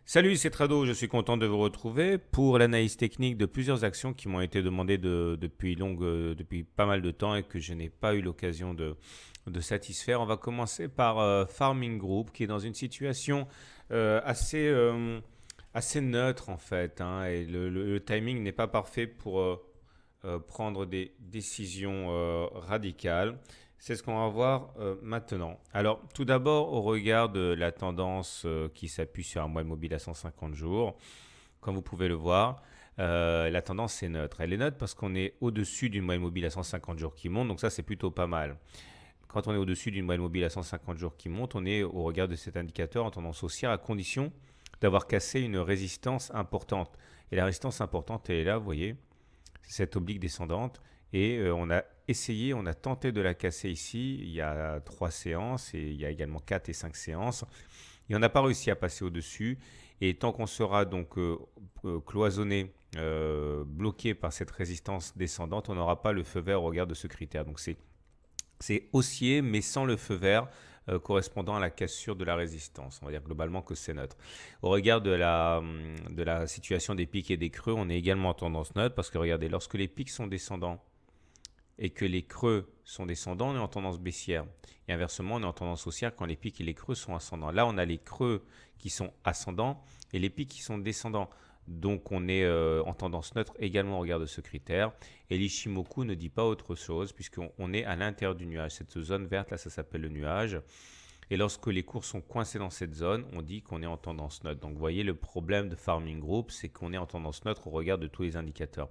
Salut, c'est Trado, je suis content de vous retrouver pour l'analyse technique de plusieurs actions qui m'ont été demandées depuis pas mal de temps et que je n'ai pas eu l'occasion de satisfaire. On va commencer par Farming Group qui est dans une situation assez neutre en fait, hein, et le timing n'est pas parfait pour prendre des décisions radicales. C'est ce qu'on va voir maintenant. Alors, tout d'abord, au regard de la tendance qui s'appuie sur un mois mobile à 150 jours, comme vous pouvez le voir, la tendance est neutre. Elle est neutre parce qu'on est au-dessus d'une moyenne mobile à 150 jours qui monte, donc ça c'est plutôt pas mal. Quand on est au-dessus d'une moyenne mobile à 150 jours qui monte, on est au regard de cet indicateur en tendance haussière à condition d'avoir cassé une résistance importante. Et la résistance importante, elle est là, vous voyez, c'est cette oblique descendante. Et on a tenté de la casser ici, il y a 3 séances et il y a également 4 et 5 séances. Et on n'a pas réussi à passer au-dessus. Et tant qu'on sera donc cloisonné, bloqué par cette résistance descendante, on n'aura pas le feu vert au regard de ce critère. Donc c'est haussier, mais sans le feu vert correspondant à la cassure de la résistance. On va dire globalement que c'est neutre. Au regard de la situation des pics et des creux, on est également en tendance neutre parce que regardez, lorsque les pics sont descendants, et que les creux sont descendants, on est en tendance baissière. Et inversement, on est en tendance haussière quand les pics et les creux sont ascendants. Là, on a les creux qui sont ascendants et les pics qui sont descendants. Donc, on est en tendance neutre également au regard de ce critère. Et l'Ishimoku ne dit pas autre chose puisqu'on est à l'intérieur du nuage. Cette zone verte, là, ça s'appelle le nuage. Et lorsque les cours sont coincés dans cette zone, on dit qu'on est en tendance neutre. Donc, vous voyez, le problème de Farming Group, c'est qu'on est en tendance neutre au regard de tous les indicateurs.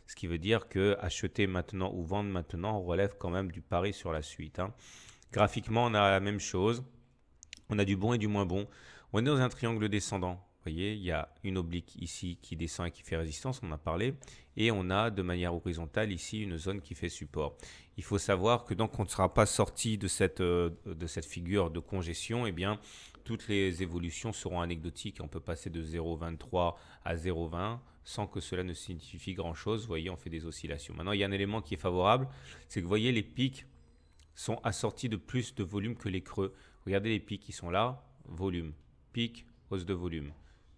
Ce qui veut dire que acheter maintenant ou vendre maintenant, on relève quand même du pari sur la suite, hein. Graphiquement, on a la même chose. On a du bon et du moins bon. On est dans un triangle descendant. Vous voyez, il y a une oblique ici qui descend et qui fait résistance, on en a parlé. Et on a de manière horizontale ici une zone qui fait support. Il faut savoir que donc on ne sera pas sorti de cette figure de congestion, eh bien, toutes les évolutions seront anecdotiques. On peut passer de 0,23 à 0,20 sans que cela ne signifie grand-chose. Vous voyez, on fait des oscillations. Maintenant, il y a un élément qui est favorable, c'est que vous voyez, les pics sont assortis de plus de volume que les creux. Regardez les pics qui sont là, volume, pic, hausse de volume,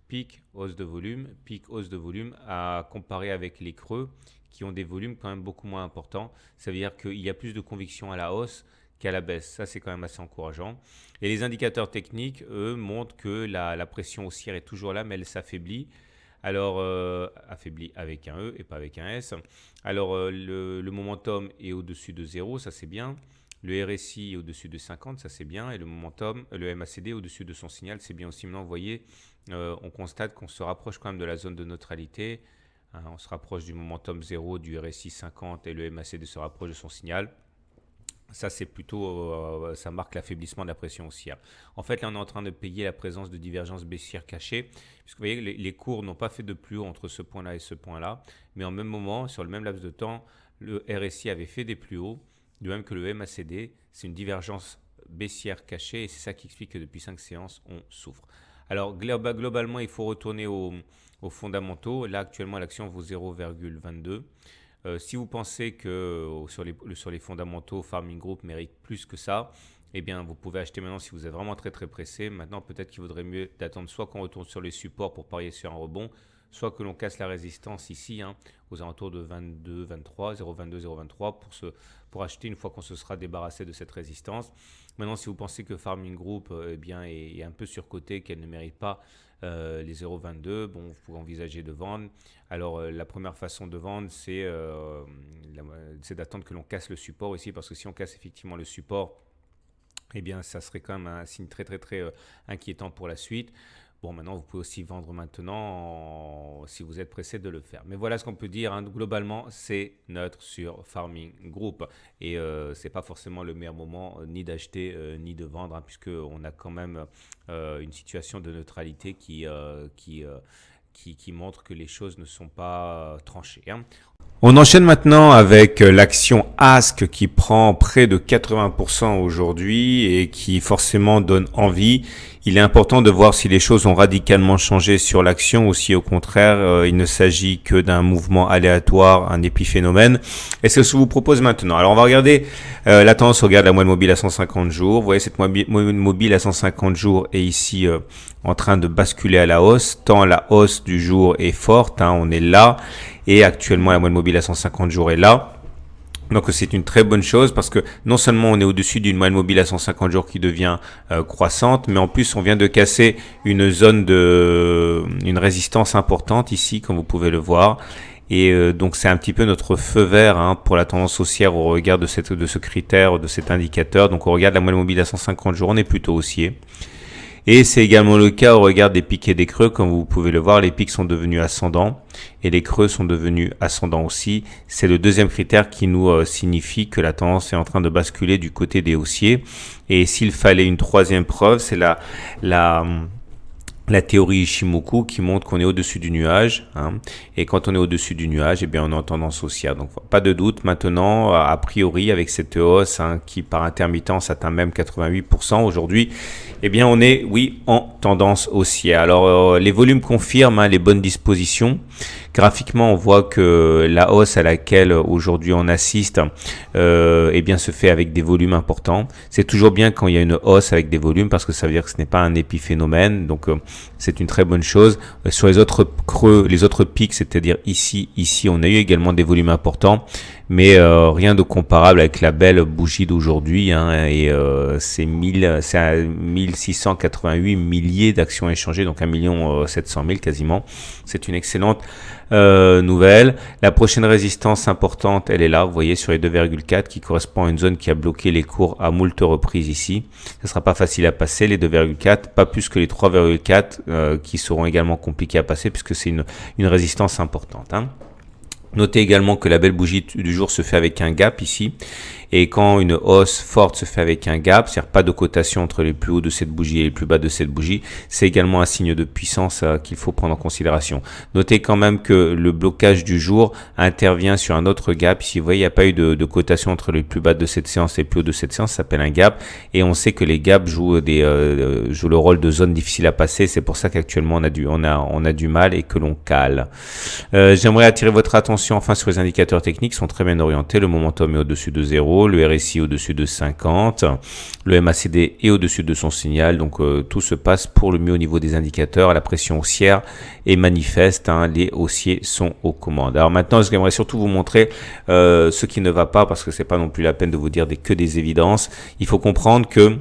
pic, hausse de volume, pic, hausse de volume, à comparer avec les creux qui ont des volumes quand même beaucoup moins importants. Ça veut dire qu'il y a plus de conviction à la hausse qu'à la baisse. Ça, c'est quand même assez encourageant. Et les indicateurs techniques, eux, montrent que la pression haussière est toujours là, mais elle s'affaiblit. Alors, affaibli avec un E et pas avec un S. Alors, le momentum est au-dessus de 0, ça c'est bien. Le RSI est au-dessus de 50, ça c'est bien. Et le momentum, le MACD est au-dessus de son signal, c'est bien aussi. Maintenant, vous voyez, on constate qu'on se rapproche quand même de la zone de neutralité. Hein, on se rapproche du momentum 0, du RSI 50 et le MACD se rapproche de son signal. Ça, c'est plutôt, ça marque l'affaiblissement de la pression haussière. En fait, là, on est en train de payer la présence de divergences baissières cachées, puisque vous voyez, les cours n'ont pas fait de plus haut entre ce point-là et ce point-là, mais en même moment, sur le même laps de temps, le RSI avait fait des plus hauts, de même que le MACD. C'est une divergence baissière cachée, et c'est ça qui explique que depuis 5 séances, on souffre. Alors, globalement, il faut retourner aux fondamentaux. Là, actuellement, l'action vaut 0,22. Si vous pensez que sur les fondamentaux, Farming Group mérite plus que ça, eh bien, vous pouvez acheter maintenant si vous êtes vraiment très très pressé. Maintenant, peut-être qu'il vaudrait mieux d'attendre soit qu'on retourne sur les supports pour parier sur un rebond, soit que l'on casse la résistance ici, hein, aux alentours de 22, 23, 0,22, 0,23 pour acheter une fois qu'on se sera débarrassé de cette résistance. Maintenant, si vous pensez que Farming Group est un peu surcoté, qu'elle ne mérite pas les 0,22, bon, vous pouvez envisager de vendre. Alors, la première façon de vendre, c'est d'attendre que l'on casse le support ici, parce que si on casse effectivement le support, eh bien, ça serait quand même un signe très, très, très inquiétant pour la suite. Bon, maintenant, vous pouvez aussi vendre maintenant si vous êtes pressé de le faire. Mais voilà ce qu'on peut dire, hein. Globalement, c'est neutre sur Farming Group. Et ce n'est pas forcément le meilleur moment ni d'acheter ni de vendre, hein, puisqu'on a quand même une situation de neutralité qui montre que les choses ne sont pas tranchées, hein. On enchaîne maintenant avec l'action ASK qui prend près de 80% aujourd'hui et qui forcément donne envie. il est important de voir si les choses ont radicalement changé sur l'action ou si au contraire il ne s'agit que d'un mouvement aléatoire, un épiphénomène. Et c'est ce que je vous propose maintenant. Alors on va regarder la tendance, on regarde la moyenne mobile à 150 jours. Vous voyez cette moyenne mobile à 150 jours est ici en train de basculer à la hausse. Tant la hausse du jour est forte, on est là, et actuellement la moyenne mobile à 150 jours est là. Donc c'est une très bonne chose parce que non seulement on est au-dessus d'une moyenne mobile à 150 jours qui devient croissante, mais en plus on vient de casser une zone une résistance importante ici, comme vous pouvez le voir. Et donc c'est un petit peu notre feu vert pour la tendance haussière au regard de ce critère, de cet indicateur. Donc on regarde la moyenne mobile à 150 jours, on est plutôt haussier. Et c'est également le cas au regard des pics et des creux. Comme vous pouvez le voir, les pics sont devenus ascendants et les creux sont devenus ascendants aussi. C'est le deuxième critère qui nous signifie que la tendance est en train de basculer du côté des haussiers. Et s'il fallait une troisième preuve, c'est la théorie Ishimoku qui montre qu'on est au-dessus du nuage. Et quand on est au-dessus du nuage, eh bien, on est en tendance haussière. Donc, pas de doute. Maintenant, a priori, avec cette hausse qui, par intermittence, atteint même 88% aujourd'hui, eh bien, on est, oui, en tendance haussière. Alors, les volumes confirment les bonnes dispositions. Graphiquement, on voit que la hausse à laquelle aujourd'hui on assiste eh bien, se fait avec des volumes importants. C'est toujours bien quand il y a une hausse avec des volumes parce que ça veut dire que ce n'est pas un épiphénomène. Donc, c'est une très bonne chose. Sur les autres creux, les autres pics, c'est-à-dire ici, on a eu également des volumes importants, mais rien de comparable avec la belle bougie d'aujourd'hui. Et c'est 1688 milliers d'actions échangées, donc 1 700 000 quasiment. C'est une excellente nouvelle. La prochaine résistance importante, elle est là, vous voyez, sur les 2,4 qui correspond à une zone qui a bloqué les cours à moult reprises ici. Ce ne sera pas facile à passer, les 2,4, pas plus que les 3,4 qui seront également compliqués à passer puisque c'est une résistance importante. Notez également que la belle bougie du jour se fait avec un gap ici. Et quand une hausse forte se fait avec un gap, c'est-à-dire pas de cotation entre les plus hauts de cette bougie et les plus bas de cette bougie, c'est également un signe de puissance qu'il faut prendre en considération. Notez quand même que le blocage du jour intervient sur un autre gap. Ici, vous voyez, il n'y a pas eu de cotation entre les plus bas de cette séance et les plus hauts de cette séance, ça s'appelle un gap. Et on sait que les gaps jouent le rôle de zone difficile à passer. C'est pour ça qu'actuellement on a du mal et que l'on cale. J'aimerais attirer votre attention enfin sur les indicateurs techniques, qui sont très bien orientés. Le momentum est au-dessus de 0. Le RSI au-dessus de 50, le MACD est au-dessus de son signal, donc tout se passe pour le mieux au niveau des indicateurs. La pression haussière est manifeste, les haussiers sont aux commandes. Alors maintenant, j'aimerais surtout vous montrer ce qui ne va pas, parce que c'est pas non plus la peine de vous dire que des évidences. Il faut comprendre que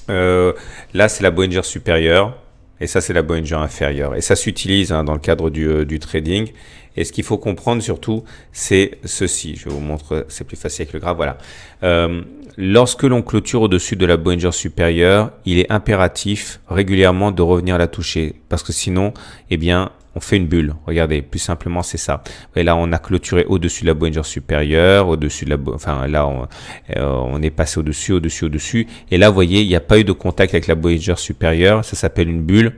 là, c'est la Bollinger supérieure, et ça, c'est la Bollinger inférieure. Et ça s'utilise dans le cadre du trading. Et ce qu'il faut comprendre surtout, c'est ceci. Je vous montre, c'est plus facile avec le graphe. Voilà. Lorsque l'on clôture au-dessus de la Bollinger supérieure, il est impératif régulièrement de revenir la toucher. Parce que sinon, eh bien, on fait une bulle. Regardez, plus simplement, c'est ça. Et là, on a clôturé au-dessus de la Bollinger supérieure, au-dessus de là, on est passé au-dessus. Et là, vous voyez, il n'y a pas eu de contact avec la Bollinger supérieure. Ça s'appelle une bulle.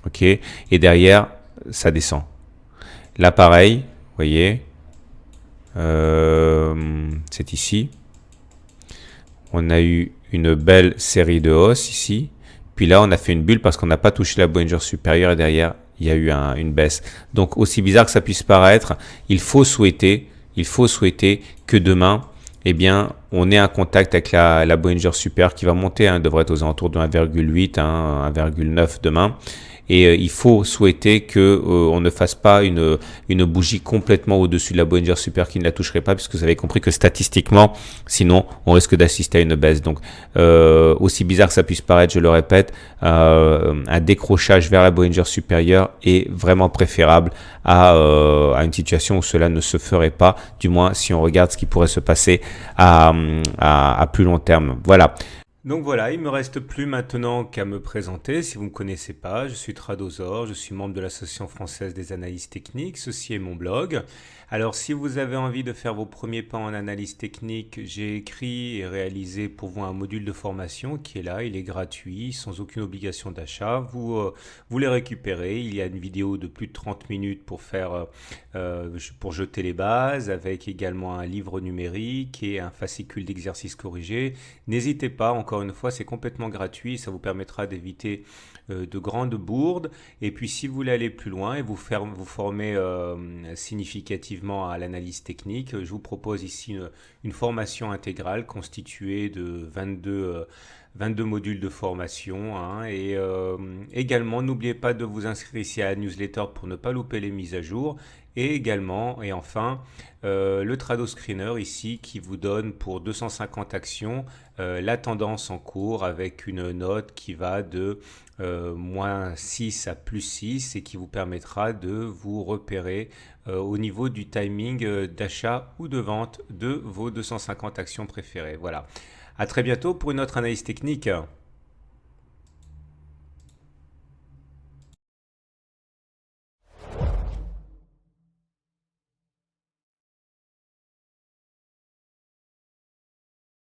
OK. Et derrière, ça descend. Là, pareil, vous voyez, c'est ici. On a eu une belle série de hausses ici. Puis là, on a fait une bulle parce qu'on n'a pas touché la Bollinger supérieure et derrière, il y a eu une baisse. Donc, aussi bizarre que ça puisse paraître, il faut souhaiter que demain, eh bien, on ait un contact avec la Bollinger supérieure qui va monter, devrait être aux alentours de 1,8, 1,9 demain. Et il faut souhaiter que on ne fasse pas une bougie complètement au-dessus de la Bollinger supérieure qui ne la toucherait pas, puisque vous avez compris que statistiquement, sinon, on risque d'assister à une baisse. Donc, aussi bizarre que ça puisse paraître, je le répète, un décrochage vers la Bollinger supérieure est vraiment préférable à une situation où cela ne se ferait pas, du moins si on regarde ce qui pourrait se passer à plus long terme. Voilà. Donc voilà, il ne me reste plus maintenant qu'à me présenter. Si vous ne me connaissez pas, je suis Tradosaur, je suis membre de l'Association française des analystes techniques. Ceci est mon blog. Alors si vous avez envie de faire vos premiers pas en analyse technique, j'ai écrit et réalisé pour vous un module de formation qui est là, il est gratuit, sans aucune obligation d'achat. Vous les récupérez, il y a une vidéo de plus de 30 minutes pour jeter les bases, avec également un livre numérique et un fascicule d'exercices corrigés. N'hésitez pas, encore encore une fois, c'est complètement gratuit. Ça vous permettra d'éviter de grandes bourdes. Et puis, si vous voulez aller plus loin et vous former significativement à l'analyse technique, je vous propose ici une formation intégrale constituée de 22 modules de formation, hein. Et également, n'oubliez pas de vous inscrire ici à la newsletter pour ne pas louper les mises à jour. Et également, et enfin, le Trado Screener ici qui vous donne pour 250 actions la tendance en cours avec une note qui va de -6 à +6 et qui vous permettra de vous repérer au niveau du timing d'achat ou de vente de vos 250 actions préférées. Voilà. À très bientôt pour une autre analyse technique.